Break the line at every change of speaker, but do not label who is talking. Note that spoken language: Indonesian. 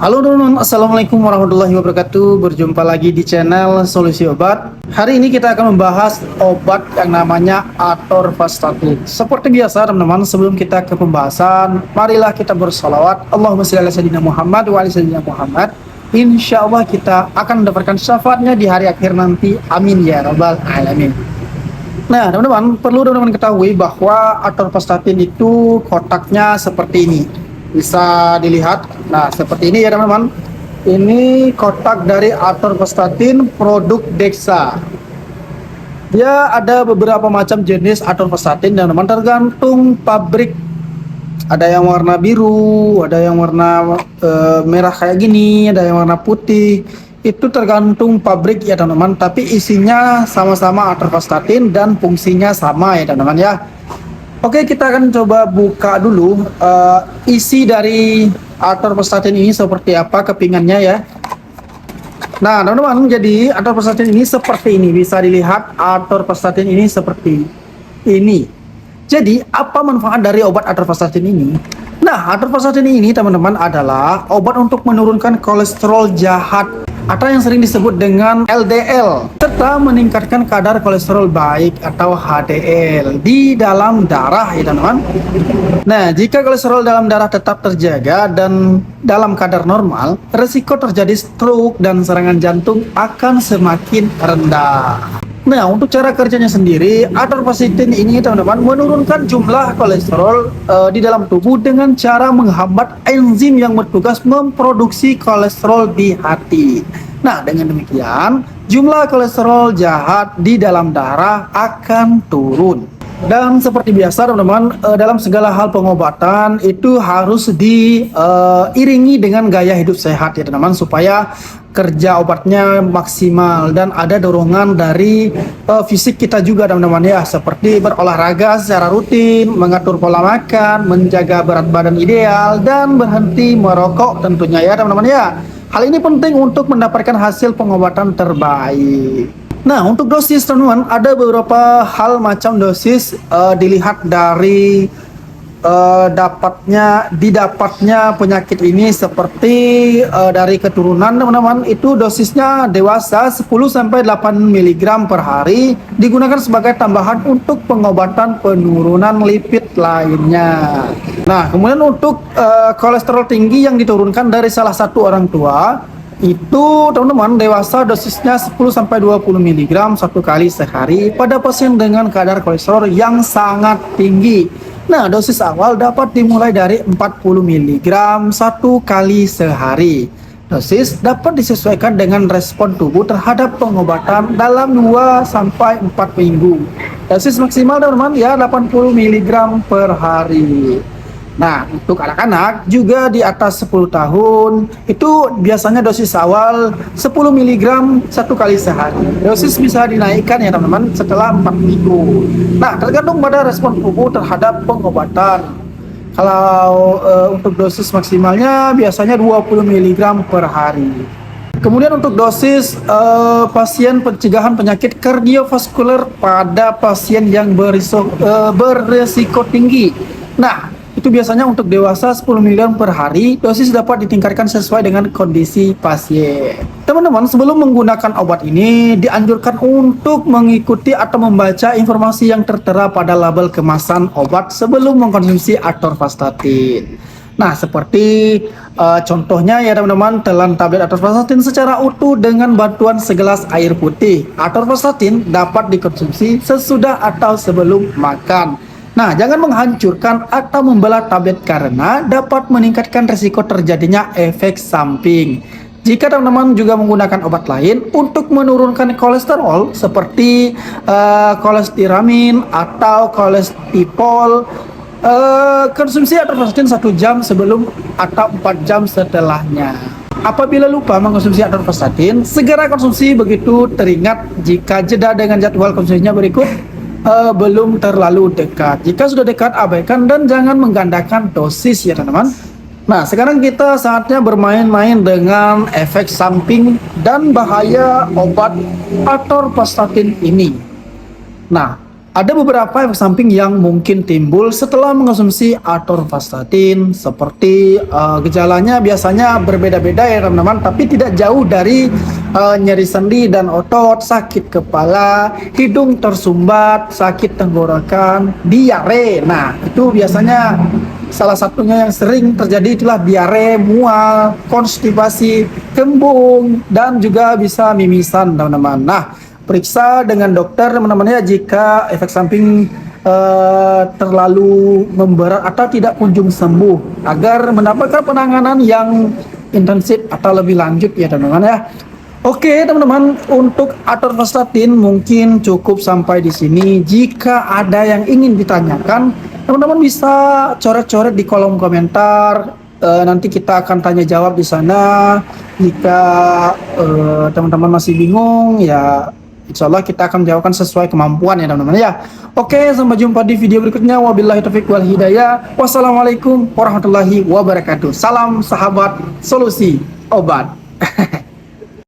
Halo teman-teman, Assalamualaikum warahmatullahi wabarakatuh. Berjumpa lagi di channel Solusi Obat. Hari ini kita akan membahas obat yang namanya atorvastatin. Seperti biasa teman-teman, sebelum kita ke pembahasan, marilah kita bersolawat Allahumma shalli ala sayyidina Muhammad wa ala sayyidina Muhammad. Insya Allah kita akan mendapatkan syafaatnya di hari akhir nanti. Amin ya rabbal alamin. Nah teman-teman, perlu teman-teman ketahui bahwa atorvastatin itu kotaknya seperti ini. Bisa dilihat, nah seperti ini ya teman-teman. Ini kotak dari atorvastatin produk Dexa. Dia ada beberapa macam jenis atorvastatin dan teman tergantung pabrik. Ada yang warna biru, ada yang warna merah kayak gini, ada yang warna putih. Itu tergantung pabrik ya teman-teman. Tapi isinya sama-sama atorvastatin dan fungsinya sama ya teman-teman ya. Oke, kita akan coba buka dulu isi dari atorvastatin ini seperti apa kepingannya ya. Nah, teman-teman, jadi atorvastatin ini seperti ini. Bisa dilihat atorvastatin ini seperti ini. Jadi, apa manfaat dari obat atorvastatin ini? Nah, atorvastatin ini teman-teman adalah obat untuk menurunkan kolesterol jahat atau yang sering disebut dengan LDL, serta meningkatkan kadar kolesterol baik atau HDL di dalam darah ya teman-teman. Nah, jika kolesterol dalam darah tetap terjaga dan dalam kadar normal, resiko terjadi stroke dan serangan jantung akan semakin rendah. Nah, untuk cara kerjanya sendiri, atorvastatin ini teman-teman menurunkan jumlah kolesterol di dalam tubuh dengan cara menghambat enzim yang bertugas memproduksi kolesterol di hati. Nah, dengan demikian, jumlah kolesterol jahat di dalam darah akan turun. Dan seperti biasa teman-teman, dalam segala hal pengobatan itu harus diiringi dengan gaya hidup sehat ya teman-teman, supaya kerja obatnya maksimal dan ada dorongan dari fisik kita juga teman-teman ya, seperti berolahraga secara rutin, mengatur pola makan, menjaga berat badan ideal, dan berhenti merokok tentunya ya teman-teman ya. Hal ini penting untuk mendapatkan hasil pengobatan terbaik. Nah, untuk dosis teman-teman, ada beberapa hal macam dosis dilihat dari didapatnya penyakit ini, seperti dari keturunan teman-teman. Itu dosisnya dewasa 10-8 mg per hari, digunakan sebagai tambahan untuk pengobatan penurunan lipid lainnya. Nah, kemudian untuk kolesterol tinggi yang diturunkan dari salah satu orang tua, itu teman-teman dewasa dosisnya 10-20 mg satu kali sehari pada pasien dengan kadar kolesterol yang sangat tinggi. Nah, dosis awal dapat dimulai dari 40 mg satu kali sehari. Dosis dapat disesuaikan dengan respon tubuh terhadap pengobatan dalam 2-4 minggu. Dosis maksimal teman-teman ya 80 mg per hari. Nah, untuk anak-anak juga di atas 10 tahun itu biasanya dosis awal 10 mg satu kali sehari. Dosis bisa dinaikkan ya teman-teman setelah 4 minggu. Nah, tergantung pada respon tubuh terhadap pengobatan. Kalau untuk dosis maksimalnya biasanya 20 mg per hari. Kemudian untuk dosis pasien pencegahan penyakit kardiovaskuler pada pasien yang berisiko tinggi. Nah, itu biasanya untuk dewasa 10 mg per hari. Dosis dapat ditingkatkan sesuai dengan kondisi pasien. Teman-teman, sebelum menggunakan obat ini dianjurkan untuk mengikuti atau membaca informasi yang tertera pada label kemasan obat sebelum mengkonsumsi atorvastatin. Nah, seperti contohnya ya teman-teman, telan tablet atorvastatin secara utuh dengan bantuan segelas air putih. Atorvastatin dapat dikonsumsi sesudah atau sebelum makan. Nah, jangan menghancurkan atau membelah tablet karena dapat meningkatkan risiko terjadinya efek samping. Jika teman-teman juga menggunakan obat lain untuk menurunkan kolesterol seperti kolestiramin atau kolestipol, konsumsi atorvastatin 1 jam sebelum atau 4 jam setelahnya. Apabila lupa mengkonsumsi atorvastatin, segera konsumsi begitu teringat. Jika jeda dengan jadwal konsumsinya berikut belum terlalu dekat. Jika sudah dekat, abaikan dan jangan menggandakan dosis ya teman-teman. Nah, sekarang kita saatnya bermain-main dengan efek samping dan bahaya obat atorvastatin ini. Nah, Ada beberapa efek samping yang mungkin timbul setelah mengonsumsi atorvastatin, seperti gejalanya biasanya berbeda-beda ya teman-teman, tapi tidak jauh dari nyeri sendi dan otot, sakit kepala, hidung tersumbat, sakit tenggorokan, diare. Nah, itu biasanya salah satunya yang sering terjadi itulah diare, mual, konstipasi, kembung, dan juga bisa mimisan teman-teman. Nah, periksa dengan dokter teman-teman ya jika efek samping terlalu memberat atau tidak kunjung sembuh, agar mendapatkan penanganan yang intensif atau lebih lanjut ya teman-teman ya. Oke teman-teman, untuk atorvastatin mungkin cukup sampai di sini. Jika ada yang ingin ditanyakan, teman-teman bisa coret-coret di kolom komentar. Nanti kita akan tanya jawab di sana. Jika teman-teman masih bingung, ya insya Allah kita akan jawabkan sesuai kemampuan ya teman-teman ya. Oke, sampai jumpa di video berikutnya. Wabillahi taufiq wal hidayah. Wassalamualaikum warahmatullahi wabarakatuh. Salam sahabat solusi obat.